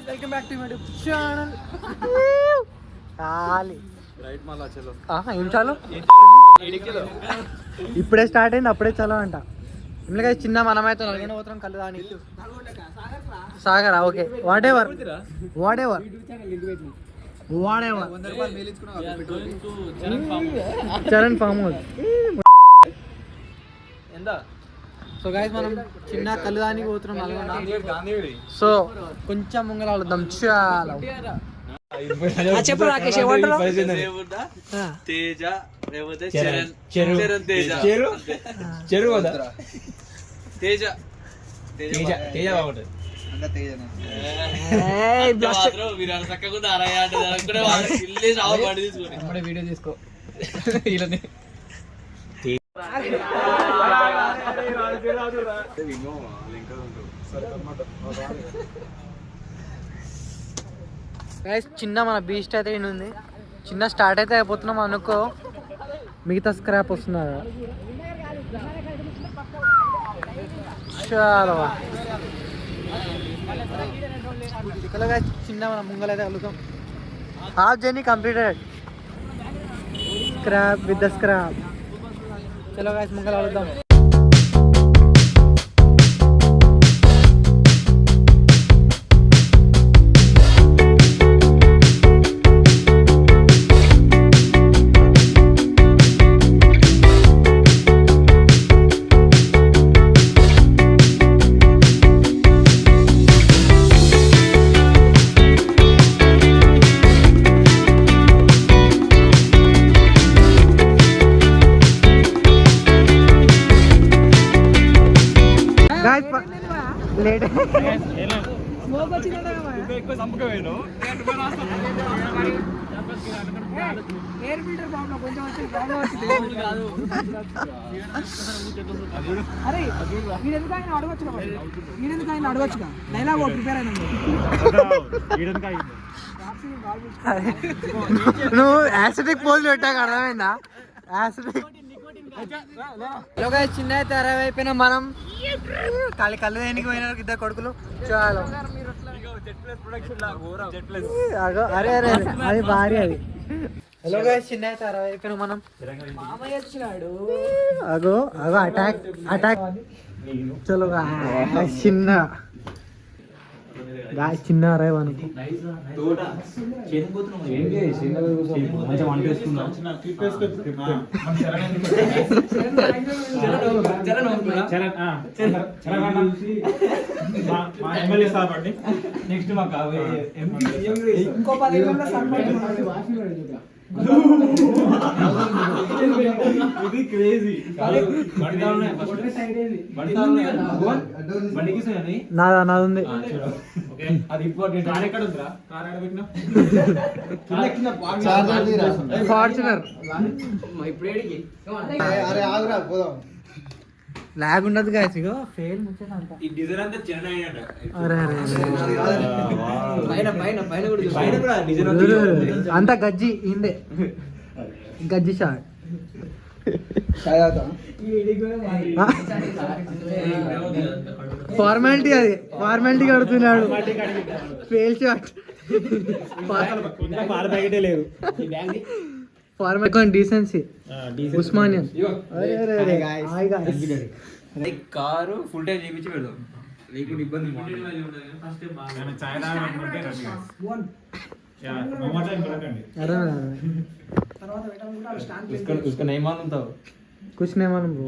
Welcome back to my channel. Right మళ్ళా చలో. ఏం చాలు ఇప్పుడే స్టార్ట్ అయింది, అప్పుడే చలో అంట. ఎందుకంటే చిన్న మనమైతే నల్గొండ పోతున్నాం కళ్ళు దాని సాగరా. Okay whatever Charan farm house. So guys మనం చిన్న కళ్ళు దానికి పోతున్నాం నల్గొండ. సో కొంచెం ముంగల వెళ్దాం. చాలా చెప్పు రాకేష్. తేజ వీడియో తీసుకో. చిన్న మన బీస్ట్ అయితే ఉంది. చిన్న స్టార్ట్ అయితే అయిపోతున్నాం అనుకో, మిగతా స్క్రాప్ వస్తున్నారు. చాలా చిన్న మన ముంగల్ అయితే కలుగుతాం. Half journey completed. Scrap with the scrap. చలో గాయస్ ముంగల్ కలుద్దాం. లేట్ ఎయిర్ ఫిల్టర్ ప్రాబ్లం కొంచెం అరే మీరెందుకు ఆయన అడగొచ్చుగా, మీరెందుకు ఆయన అడగొచ్చుగా. డైలాగ్ ప్రిపేర్ అయినా నువ్వు యాసిడిక్ పోజ్ పెట్టాక అర్థమైందా? యాసిడిక్. చిన్న అయితే అరవై అయిపోయినా మనం కళ్ళు దేనికి పోయిన ఇద్దరు కొడుకులు. చాలా అరే అరే అది భారీ అది. హలో గైస్ చిన్న అయితే అరవై అయిపోయినా మనం. అగో అగో అటాక్ అటాక్. చలో చిన్న చిన్న అరవై అనుకో. నెక్స్ట్ మాకు ఇంకో 10 ఇది క్రేజీ. నాది ఉంది. అది ఇంపార్టెంట్. ఎక్కడ ఉందిరా? ఫార్చునర్ లాగ్ ఉండదు గాయస్. ఇగో ఫెయిల్ ఈ డిజైన్ అంతా చిన్న అయ్యాడు. అరే అరే పైన కూడా డిజైన్ అంతా గజ్జి ఇందే గజ్జి షాట్. ఫార్మాలిటీ అది ఫార్మాలిటీ కడుతున్నాడు. Fail shot. లేదు formality decency Osmanian. Car full time చేయించి పెడదాం, లేకుంటే ఇబ్బంది. कुछ नहीं मालूम ब्रो.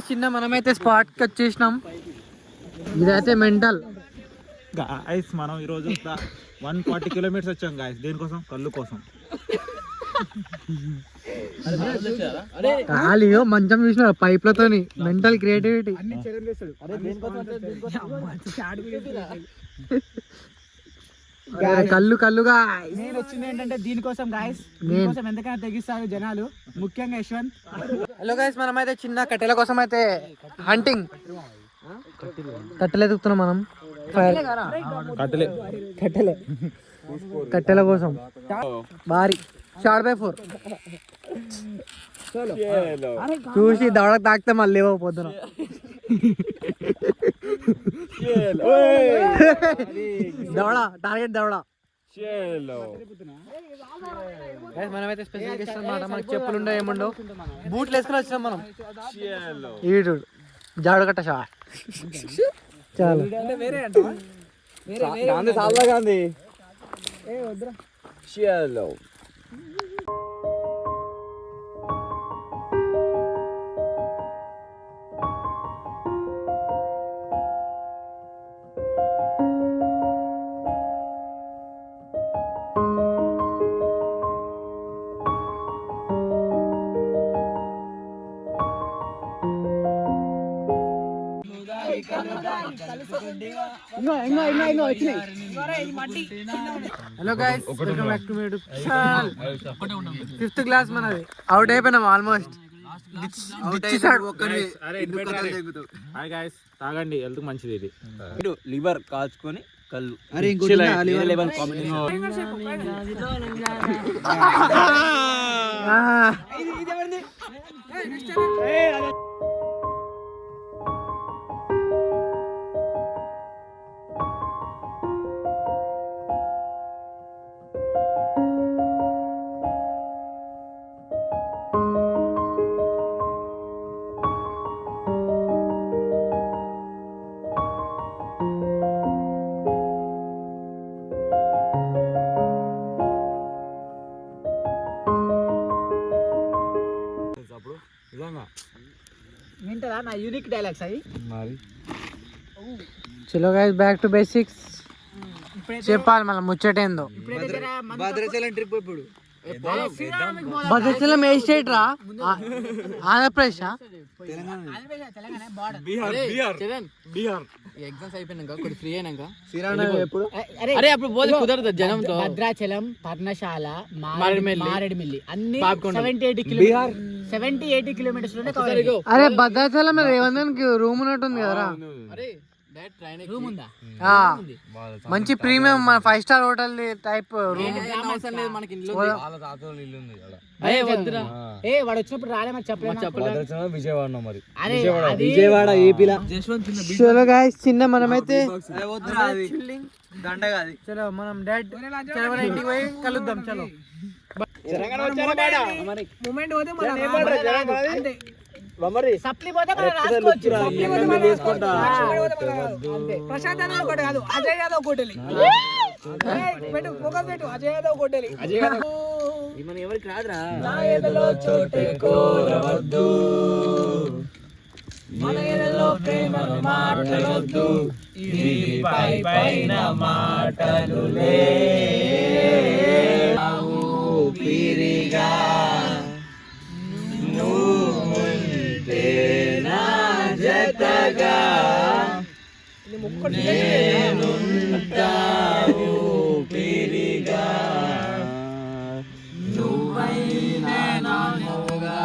చిన్న మనమైతే స్పాట్ కి వచ్చేసినాం. ఇదైతే మెంటల్ గాయస్. మనం ఈరోజు 140 కిలోమీటర్స్ వచ్చాం గాయస్. దేనికోసం? కళ్ళు కోసం. ఖాళీయో మంచం చూసిన పైప్లతోని. Mental creativity. కళ్ళుగా నేను వచ్చింది ఏంటంటే దీనికోసం గాయస్, దీనికోసం ఎంతకైనా తెగిస్తారు జనాలు, ముఖ్యంగా యశ్వంత్. హలో గైస్, మనం అయితే చిన్న కట్టెల కోసం అయితే హంటింగ్ కట్టెలు ఎదుగుతున్నాం మనం. కట్టెల కోసం భారీ 4x4 చూసి దవడకు తాకితే మళ్ళీ లేవో పొద్దున. దవడ టార్గెట్ దవడ. మనమైతే స్పెషల్ గెస్ట్ అన్నమాట. మనకి చెప్పులు ఉండవు ఏముండవు, బూట్లు వేసుకుని వచ్చినాం మనం. ఈడు జాడు కట్ట షా చాలు Gandhi. Hello guys, welcome back to my YouTube channel. 5th class మనది. అవుట్ అయిపోయినాం ఆల్మోస్ట్. హాయ్ గైస్, తాగండి, హెల్త్ మంచిది ఇది. లివర్ కాల్చుకొని కళ్ళు. వింటారా నా యూనిక్ డైలాగ్స్ అవి? చలో గైస్, బ్యాక్ టు బేసిక్స్. చెప్పాలి మళ్ళీ ముచ్చటేందో. భద్రాచలం ట్రిప్ ఇప్పుడు భద్రాచలం ఏ స్టేట్ రా? ఆంధ్రప్రదేశ్. ఎగ్జామ్స్ అయిపోయినాక కొద్ది ఫ్రీ అయినాక అరే అప్పుడు పోతే కుదరదు జనంతో. భద్రాచలం, పర్ణశాల, మారేడుమిల్లి అన్ని 70-80 కిలోమీటర్స్ లోనే కవర్. అరే భద్రాచలం రేవంతన్కి రూమ్ ఉన్నట్టుంది కదరా? రూమ్ ఉందా? మంచి ప్రీమియం మన 5 స్టార్ హోటల్ టైప్ రూమ్. వాడు వచ్చినప్పుడు రాలే మరి చెప్పలేదు. విజయవాడ ఏపీలా. చలో గైస్, చిన్న మనమైతే చలో మనం డైరెక్ట్ ఇంటికి పోయి కలుద్దాం. చలో మూమెంట్ పోతే సప్లీ పోతే ప్రశాంత్ అన్న ఒకటి కాదు, అజయ్ యాదవ్ కోటలి పెట్టు, ఫోకస్ పెట్టు. అజయ్ యాదవ్ కోటలి ఎవరికి రాదురా. మన ఎదలో ప్రేమను మాటలొద్దు, పైన మాటలులే ఊపిరిగా నువ్వుంటే నా జతగా నేనుంటా ఊపిరిగా నువ్వైనా నానుగా.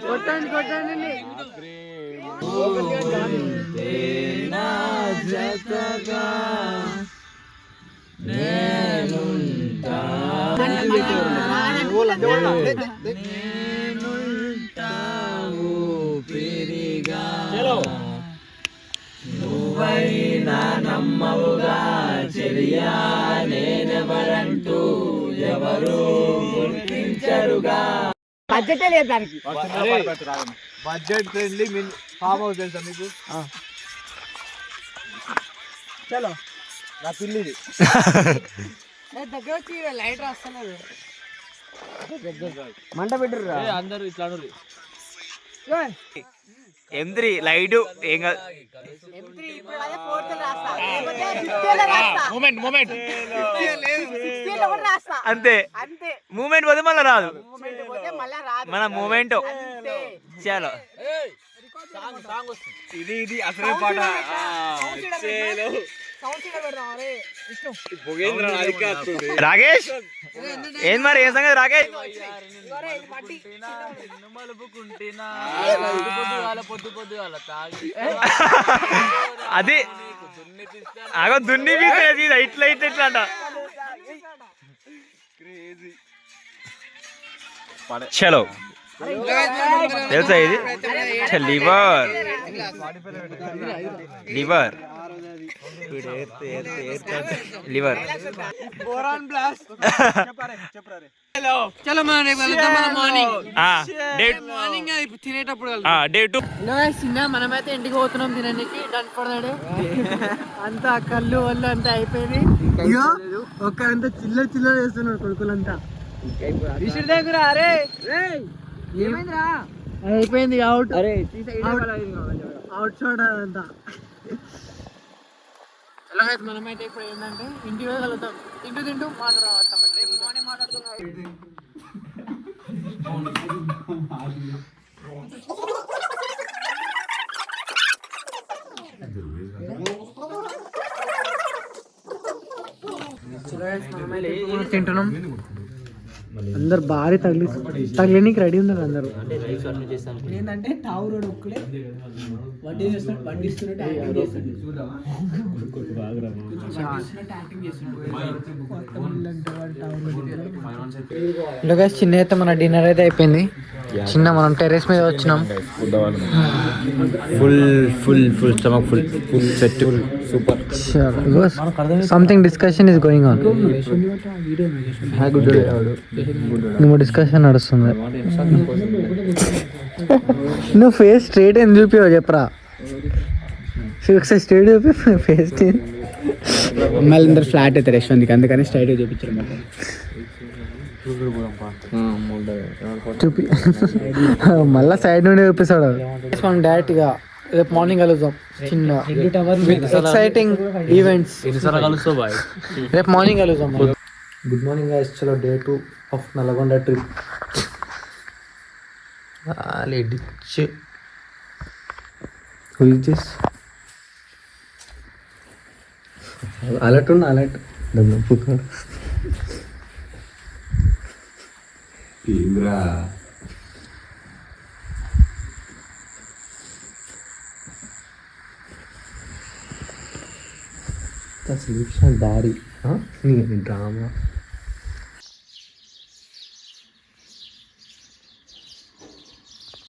కొట్టండి నా జతగా నేనుంటా ఊపిరిగా నువ్వైనా నమ్మవుగా చెలియా, నేనెవరంటూ ఎవరు గుర్తించరుగా. బడ్జెట్ లేదు దానికి. బడ్జెట్ ఫ్రెండ్లీ ఫామ్ హౌస్ తెలుసా మీకు? చలో నా పిల్లిది. దగ్గర వచ్చి లైట్ రాస్తలేదు. మంట పెట్టరు అందరు ఇట్లా. M3 లైట్ ఏం కాదు. అంతే మూమెంట్ పోతే మళ్ళీ రాదు. మన మూమెంట్. చలో ఇది అసలే పాట రాకేష్ ఏం మరి ఏం సంగతి రాకేష్? అది అగో దున్ని ఇట్లా ఇట్లా అంట. చలో తెలుసా ఇది లివర్ లివర్ లివర్ చలో మనం రేపు వెళ్తాం మన మార్నింగ్ తినేటప్పుడు డే 2 చిన్న మనమైతే ఇంటికి పోతున్నాం తినడానికి డన్ పడదాడు అంతా కళ్ళు వల్లు అంతా అయిపోయింది. ఇగో ఒక్కరంతా చిల్లర చిల్లర వేస్తున్నారు కొడుకులంతా. అయిపోయింది అవుట్ అవుట్ షాట్ అదంతా. ఎలాగైతే మనమైతే ఇప్పుడు ఏంటంటే ఇంటికి వెళ్ళగలుగుతాం. తింటూ మాట్లాడుతున్నాడు. తింటున్నాం. అందరు భారీ తగిలినికి రెడీ ఉన్నారు అందరు. ఏంటంటే టావు రోడ్ ఒక్కడే వడ్డీ చేస్తున్నాడు, బండి ఇస్తున్నట్టు చిన్న అయితే మన డిన్నర్ అయితే అయిపోయింది. చిన్న మనం టెర్రస్ మీద వచ్చినాం. Something discussion is going on. నువ్వు డిస్కషన్ నడుస్తుంది. నువ్వు ఫేస్ స్ట్రైట్ ఏం చూపివో చెప్పరా. ఒకసారి స్ట్రైట్ చూపి ఫేస్ మళ్ళీ అందరు ఫ్లాట్ అవుతారు యశ్వంత్కి, అందుకని స్ట్రైట్ చూపించారు. చూపి మళ్ళా సైడ్ నుండి చూపిస్తాడు. మనం డైరెక్ట్ గా రేపు మార్నింగ్ కలుద్దాం. చిన్న ఎక్సైటింగ్ ఈవెంట్స్ రేపు మార్నింగ్ కలుద్దాం. Good morning guys. చలో day 2 of Nalgonda trip. Alert alert దారి డ్రామా